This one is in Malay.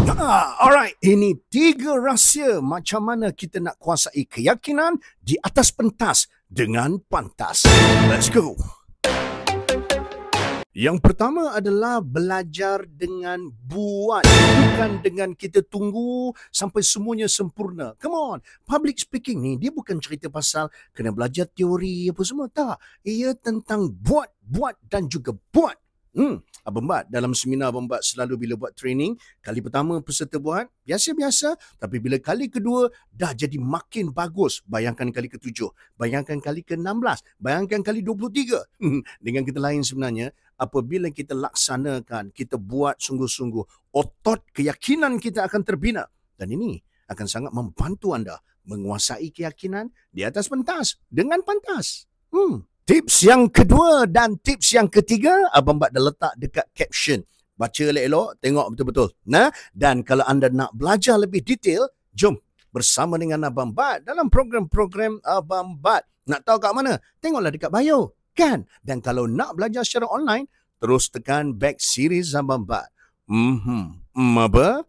Alright, ini 3 rahsia macam mana kita nak kuasai keyakinan di atas pentas dengan pantas. Let's go. Yang pertama adalah belajar dengan buat, bukan dengan kita tunggu sampai semuanya sempurna. Come on, public speaking ni dia bukan cerita pasal kena belajar teori apa semua, tak. Ia tentang buat dan juga buat. Abang Bat, dalam seminar Abang Bat selalu bila buat training, kali pertama peserta buat biasa-biasa, tapi bila kali kedua dah jadi makin bagus. Bayangkan kali ke-7, bayangkan kali ke-16, bayangkan kali 23. Dengan kata lain sebenarnya, apabila kita laksanakan, kita buat sungguh-sungguh, otot keyakinan kita akan terbina. Dan ini akan sangat membantu anda menguasai keyakinan di atas pentas dengan pantas. Tips yang kedua dan tips yang ketiga, Abang Bat dah letak dekat caption. Baca elok-elok, tengok betul-betul. Dan kalau anda nak belajar lebih detail, jom bersama dengan Abang Bat dalam program-program Abang Bat. Nak tahu kat mana? Tengoklah dekat bio, kan? Dan kalau nak belajar secara online, terus tekan back series Abang Bat. Apa?